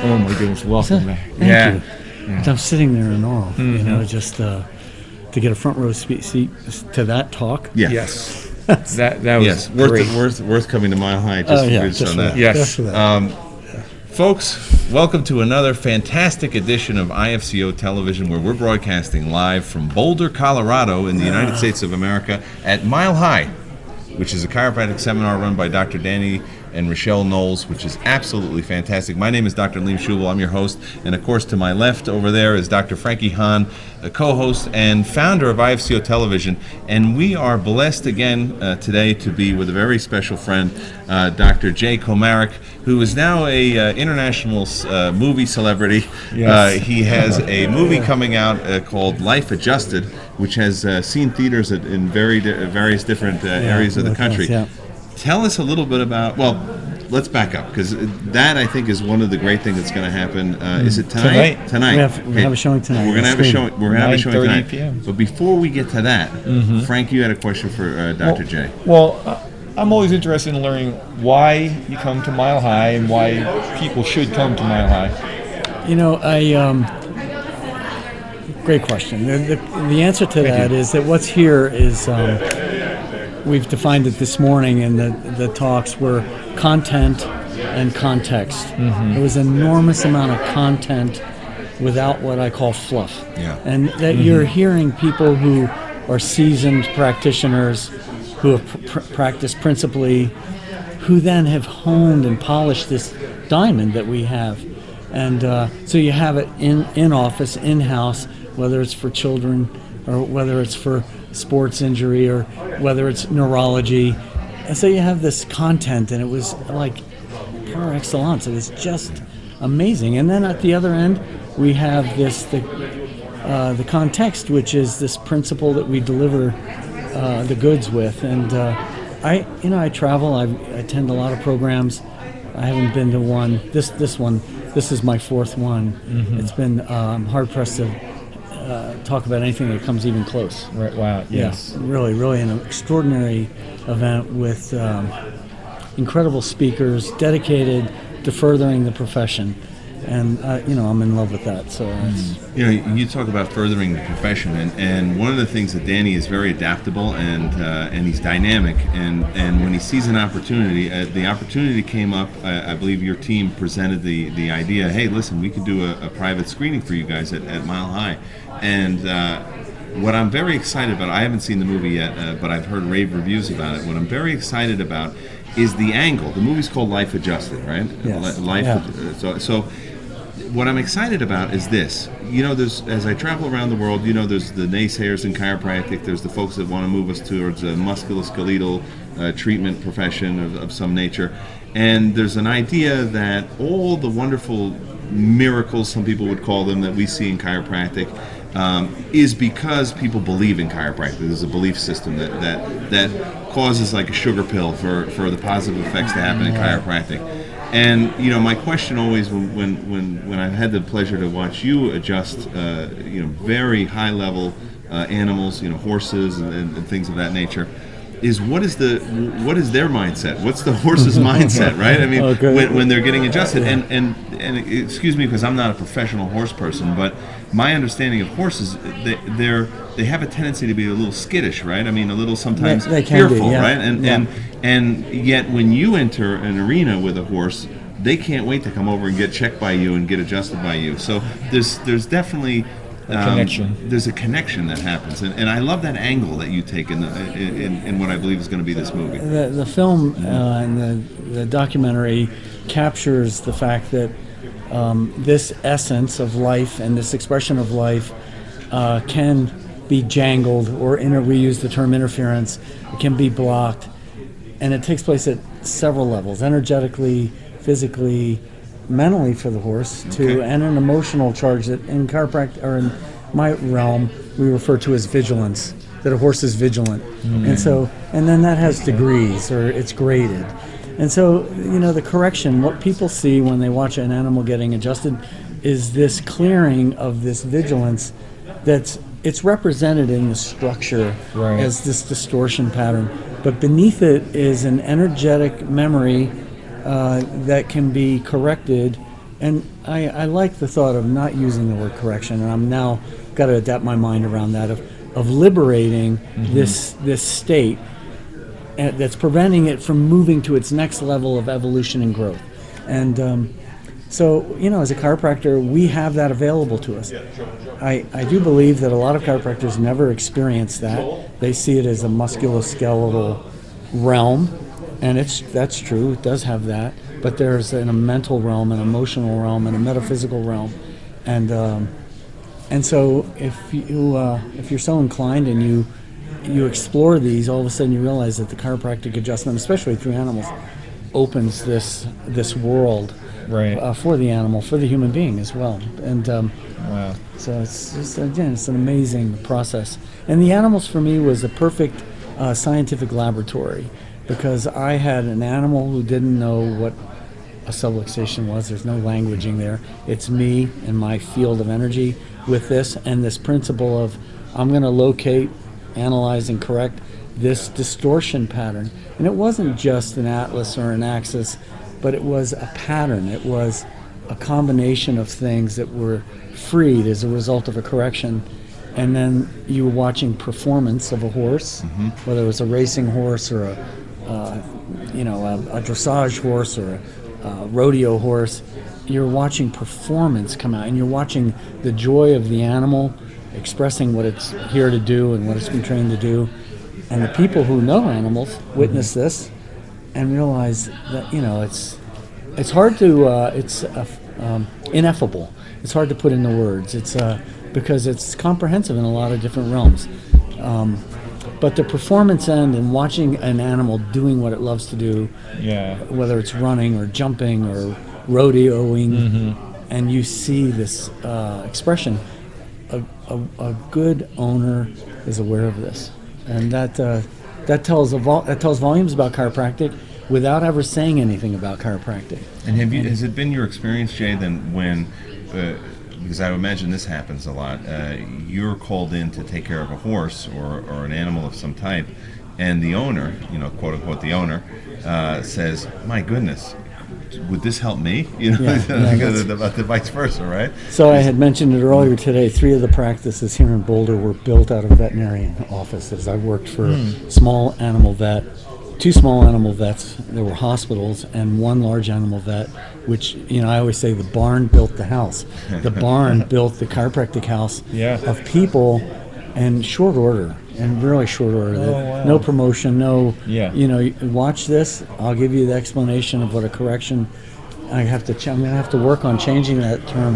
Oh my goodness, welcome back. Thank you. I'm sitting there in awe, just to get a front row seat to that talk. Yeah. Yes. That was great. worth coming to Mile High just on that. Yes. Folks, welcome to another fantastic edition of IFCO Television, where we're broadcasting live from Boulder, Colorado in the United States of America at Mile High, which is a chiropractic seminar run by Dr. Danny and Rochelle Knowles, which is absolutely fantastic. My name is Dr. Liam Schubel. I'm your host. And, of course, to my left over there is Dr. Frankie Hahn, a co-host and founder of IFCO Television. And we are blessed again today to be with a very special friend, Dr. Jay Komarek, who is now a international movie celebrity. Yes. He has a movie coming out called Life Adjusted, which has seen theaters in various different areas of the country. Tell us a little bit about, well, let's back up, because that, I think, is one of the great things that's going to happen. Is it tonight? Tonight. We have a showing tonight. We're going to have a showing. We're going to have a showing tonight. PM. But before we get to that, Frank, you had a question for Dr. J. Well, I'm always interested in learning why you come to Mile High and why people should come to Mile High. You know, great question. The answer to that is that what's here is, we've defined it this morning in the talks, were content and context. There was an enormous amount of content without what I call fluff. Yeah. And that you're hearing people who are seasoned practitioners who have practiced principally, who then have honed and polished this diamond that we have. And so you have it in office, in-house, whether it's for children or whether it's for sports injury or whether it's neurology. And so you have this content, and it was like par excellence. It was just amazing. And then at the other end, we have the context, which is this principle that we deliver the goods with. And I travel. I attend a lot of programs. I haven't been to one. This is my fourth one. It's been hard pressed to talk about anything that comes even close. Right. Wow. Yes. Yeah, really an extraordinary event with incredible speakers dedicated to furthering the profession. And, I'm in love with that. So You talk about furthering the profession, and one of the things that Danny is very adaptable and he's dynamic, and when he sees an opportunity, the opportunity came up. I believe your team presented the idea, hey, listen, we could do a private screening for you guys at Mile High. And what I'm very excited about, I haven't seen the movie yet, but I've heard rave reviews about it. What I'm very excited about is the angle. The movie's called Life Adjusted, right? Yes. So what I'm excited about is this. There's, as I travel around the world, there's the naysayers in chiropractic. There's the folks that want to move us towards a musculoskeletal treatment profession of some nature. And there's an idea that all the wonderful miracles, some people would call them, that we see in chiropractic is because people believe in chiropractic. There's a belief system that causes like a sugar pill for the positive effects to happen in chiropractic. And my question always, when I've had the pleasure to watch you adjust, very high level animals, horses and things of that nature, is what is their mindset? What's the horse's mindset, right? I mean, when they're getting adjusted, and excuse me, because I'm not a professional horse person, but my understanding of horses, they have a tendency to be a little skittish, right? I mean, a little sometimes they fearful, be, yeah. right? And yet when you enter an arena with a horse, they can't wait to come over and get checked by you and get adjusted by you. So there's definitely a connection. There's a connection that happens, and I love that angle that you take in what I believe is going to be this movie. The film and the documentary captures the fact that this essence of life and this expression of life can be jangled, or we use the term interference. It can be blocked, and it takes place at several levels: energetically, physically, mentally for the horse, and an emotional charge that in chiropractic, or in my realm, we refer to as vigilance. That a horse is vigilant, and then that has degrees, or it's graded. And so, the correction, what people see when they watch an animal getting adjusted, is this clearing of this vigilance. It's represented in the structure as this distortion pattern, but beneath it is an energetic memory that can be corrected And I like the thought of not using the word correction, and I'm now got to adapt my mind around that of liberating this state that's preventing it from moving to its next level of evolution and growth. And so, as a chiropractor, we have that available to us. I do believe that a lot of chiropractors never experience that. They see it as a musculoskeletal realm, and that's true. It does have that. But there's a mental realm, an emotional realm, and a metaphysical realm, and so if you're so inclined and you explore these, all of a sudden you realize that the chiropractic adjustment, especially through animals, opens this world for the animal, for the human being as well. And Wow. so it's just, again, it's an amazing process. And the animals for me was a perfect scientific laboratory, because I had an animal who didn't know what a subluxation was. There's no languaging there. It's me and my field of energy with this, and this principle of I'm going to locate, analyze, and correct this distortion pattern. And it wasn't just an atlas or an axis, but it was a pattern. It was a combination of things that were freed as a result of a correction. And then you were watching performance of a horse, whether it was a racing horse or a dressage horse or a rodeo horse. You're watching performance come out, and you're watching the joy of the animal expressing what it's here to do and what it's been trained to do. And the people who know animals witness this and realize that it's hard to it's ineffable. It's hard to put into words. It's because it's comprehensive in a lot of different realms. But the performance end and watching an animal doing what it loves to do, whether it's running or jumping or rodeoing, and you see this expression, a good owner is aware of this, and that tells volumes about chiropractic without ever saying anything about chiropractic. And has it been your experience, Jay, then when, because I would imagine this happens a lot, you're called in to take care of a horse or an animal of some type, and the owner, quote unquote the owner, says, "My goodness, would this help me?" The vice versa, right? So I had mentioned it earlier today. 3 of the practices here in Boulder were built out of veterinarian offices. I worked for a small animal vet, 2 small animal vets. There were hospitals, and 1 large animal vet, which, I always say the barn built the house. The barn built the chiropractic house of people in short order, in really short order. Wow. No promotion, watch this, I'll give you the explanation of what a correction. I'm going to have to work on changing that term.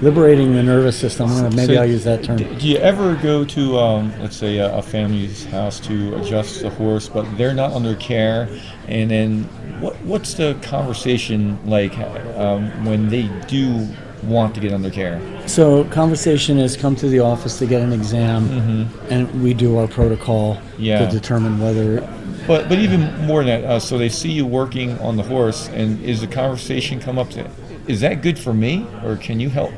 Liberating the nervous system. I'll use that term. Do you ever go to, let's say, a family's house to adjust the horse, but they're not under care, and then what's the conversation like when they do want to get under care? So conversation is come to the office to get an exam, and we do our protocol to determine whether. But even more than that, so they see you working on the horse, and is the conversation come up to, is that good for me, or can you help?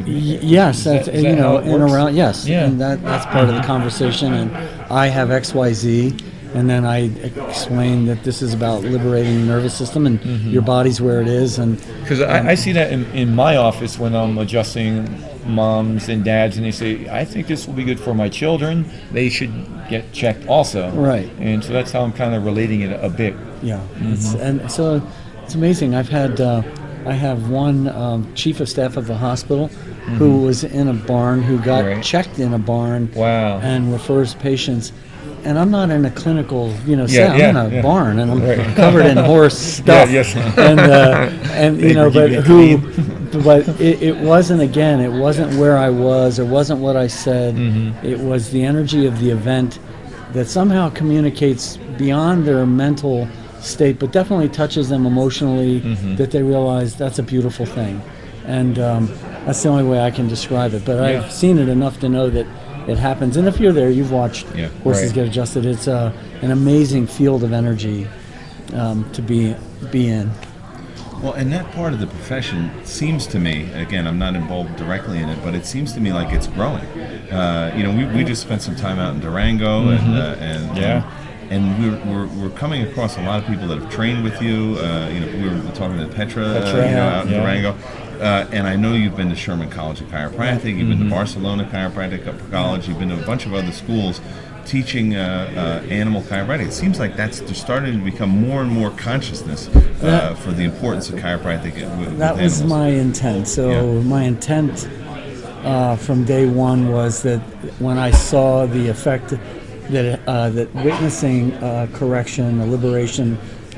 Yes, that's is that how it works? around. Yes, Yeah. and that's part of the conversation. And I have XYZ, and then I explain that this is about liberating the nervous system, and your body's where it is. And because I see that in my office when I'm adjusting moms and dads, and they say, I think this will be good for my children. They should get checked also. Right. And so that's how I'm kind of relating it a bit. Yeah. And so it's amazing. I have one chief of staff of the hospital who was in a barn, who got checked in a barn. Wow. And refers patients. And I'm not in a clinical, I'm in a barn, and I'm covered in horse stuff. But it wasn't, again, it wasn't where I was, it wasn't what I said. It was the energy of the event that somehow communicates beyond their mental state, but definitely touches them emotionally, that they realize that's a beautiful thing. And that's the only way I can describe it. But I've seen it enough to know that it happens. And if you're there, you've watched horses get adjusted. It's an amazing field of energy to be in. Well, and that part of the profession seems to me, again, I'm not involved directly in it, but it seems to me like it's growing. We just spent some time out in Durango, and we're coming across a lot of people that have trained with you. We were talking to Petra, out in Durango. And I know you've been to Sherman College of Chiropractic, you've been to Barcelona Chiropractic College, you've been to a bunch of other schools teaching animal chiropractic. It seems like there's starting to become more and more consciousness for the importance of chiropractic with that was animals. my intent. So my intent from day one was that when I saw the effect that witnessing correction, a liberation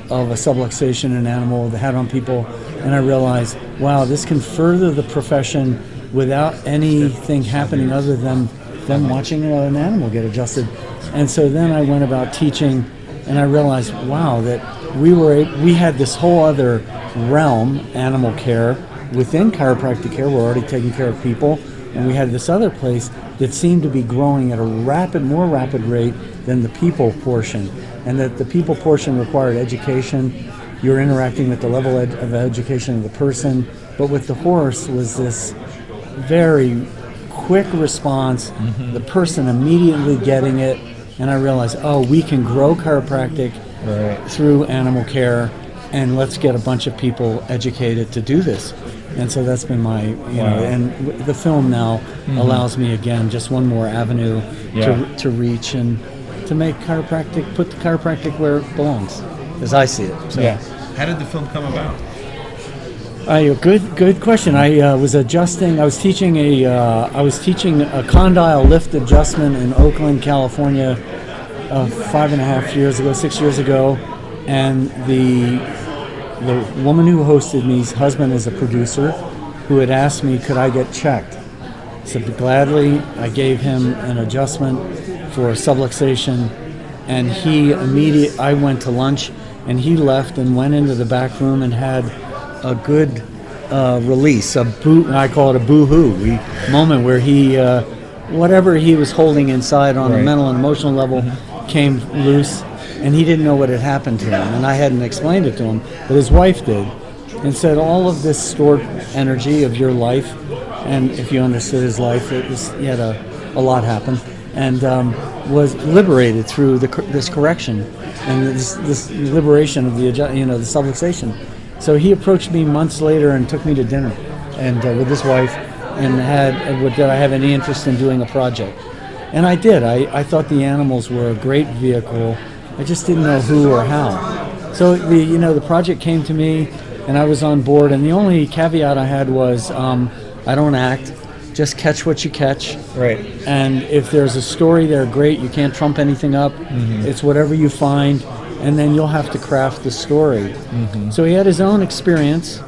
of a subluxation in an animal that had on people, and I realized, wow, this can further the profession without anything happening other than them watching an animal get adjusted. And so then I went about teaching, and I realized, wow, that we had this whole other realm, animal care, within chiropractic care. We're already taking care of people, and we had this other place that seemed to be growing at a more rapid rate than the people portion, and that the people portion required education. You're interacting at the level of education of the person, but with the horse was this very quick response, the person immediately getting it, and I realized, we can grow chiropractic through animal care, and let's get a bunch of people educated to do this. And so that's been my, and the film now allows me, again, just one more avenue to reach and to make chiropractic, put the chiropractic where it belongs, as I see it. So. Yeah. How did the film come about? Good question. I was teaching a condyle lift adjustment in Oakland, California, 6 years ago, and the woman who hosted me's husband is a producer who had asked me, could I get checked? I said, gladly. I gave him an adjustment for subluxation, and I went to lunch, and he left and went into the back room and had a good release, I call it a boo-hoo moment where he, whatever he was holding inside on a mental and emotional level came loose, and he didn't know what had happened to him, and I hadn't explained it to him, but his wife did, and said all of this stored energy of your life, and if you understood his life, he had a lot happen, and was liberated through this correction and this liberation of the subluxation. So he approached me months later and took me to dinner, and with his wife, and did I have any interest in doing a project? And I did. I thought the animals were a great vehicle. I just didn't know who or how. So the project came to me, and I was on board. And the only caveat I had was I don't act. Just catch what you catch. Right. And if there's a story there, great. You can't trump anything up. It's whatever you find, and then you'll have to craft the story. So he had his own experience.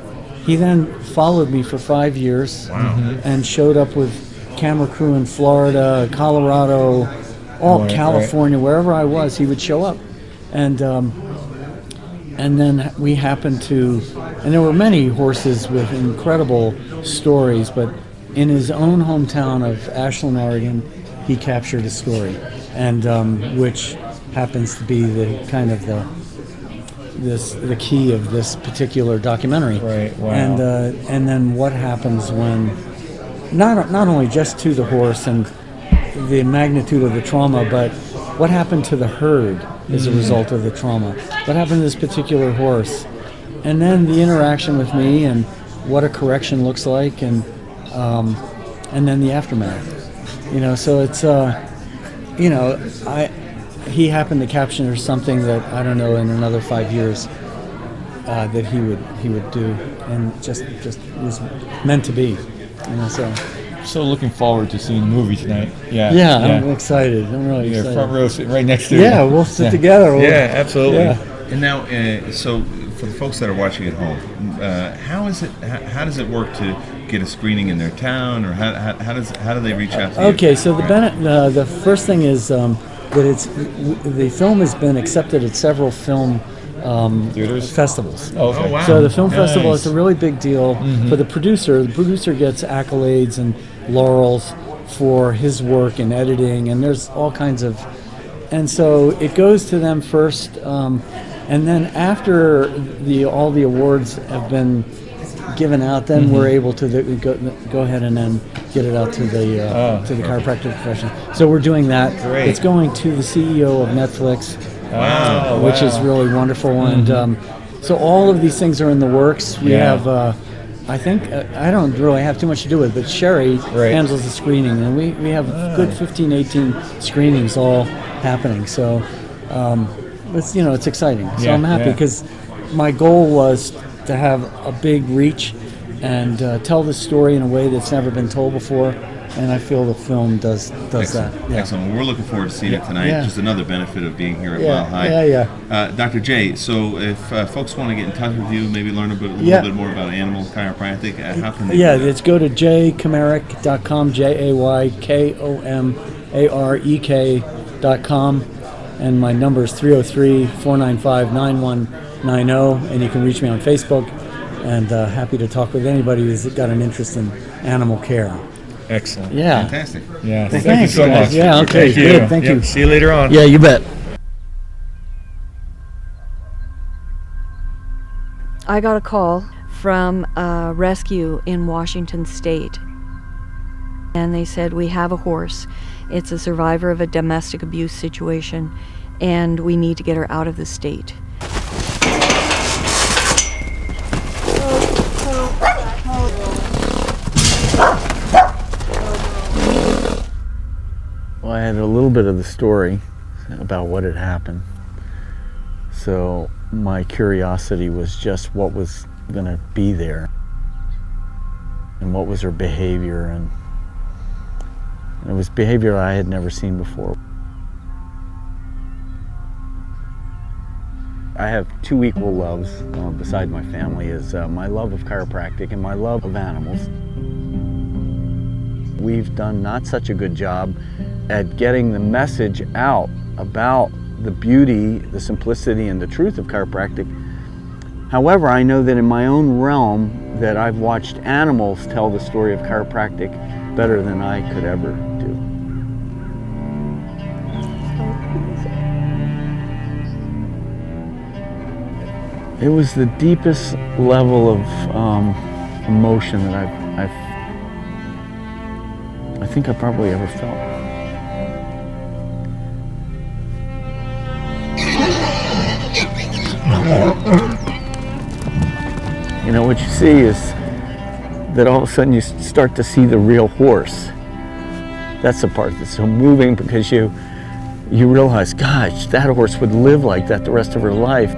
He then followed me for 5 years and showed up with camera crew in Florida, Colorado, California, wherever I was, he would show up. And then we happened to, and there were many horses with incredible stories, but in his own hometown of Ashland, Oregon, he captured a story, and which happens to be the kind of the key of this particular documentary. Right. Wow. And then what happens when not only just to the horse and the magnitude of the trauma, but what happened to the herd as a result of the trauma? What happened to this particular horse? And then the interaction with me and what a correction looks like, and then the aftermath. So it's he happened to capture something that I don't know in another 5 years that he would do, and just was meant to be. So looking forward to seeing the movie tonight. Yeah, I'm excited. I'm really excited. Front row, sit right next to you. Yeah, we'll sit together. Yeah, absolutely. Yeah. And now, so for the folks that are watching at home, how does it work to get a screening in their town, or how do they reach out to you? Okay, so the first thing is that the film has been accepted at several film theaters, festivals. Oh, okay. Oh, wow. So the film festival Nice. is a really big deal for the producer. The producer gets accolades and laurels for his work in editing, and there's all kinds of, and so it goes to them first, and then after all the awards have been given out, then we're able to go ahead and then get it out to the chiropractic profession. So we're doing that. Great. It's going to the CEO of Netflix, Wow. which is really wonderful. And so all of these things are in the works. We Yeah. have, I think, I don't really have too much to do with it, but Sherry Right. handles the screening, and we have a good 15, 18 screenings all happening. So it's exciting. So Yeah, I'm happy yeah. because my goal was to have a big reach and tell the story in a way that's never been told before. And I feel the film does Excellent. that. Yeah. Excellent. Well, we're looking forward to seeing it tonight. Yeah. Just another benefit of being here at Yeah, Mile High. yeah. Dr. J, so if folks want to get in touch with you, maybe learn a little Yeah. bit more about animal chiropractic, how can they Yeah, do that? let's go to jkomarek.com, JayKomarek.com, and my number is 303-495-9190, and you can reach me on Facebook, and happy to talk with anybody who's got an interest in animal care. Excellent. Yeah. Fantastic. Yeah. Well, Thank you so guys. much. Yeah, okay, Thank you. good. Thank Yep, you. See you later on. Yeah, you bet. I got a call from a rescue in Washington State, and they said, we have a horse. It's a survivor of a domestic abuse situation, and we need to get her out of the state. Well, I had a little bit of the story about what had happened. So my curiosity was just what was going to be there and what was her behavior. And it was behavior I had never seen before. I have two equal loves beside my family, is my love of chiropractic and my love of animals. We've done not such a good job at getting the message out about the beauty, the simplicity, and the truth of chiropractic. However, I know that in my own realm that I've watched animals tell the story of chiropractic better than I could ever do. It was the deepest level of emotion that I think I probably ever felt. You know, what you see is that all of a sudden you start to see the real horse. That's the part that's so moving, because you realize, gosh, that horse would live like that the rest of her life.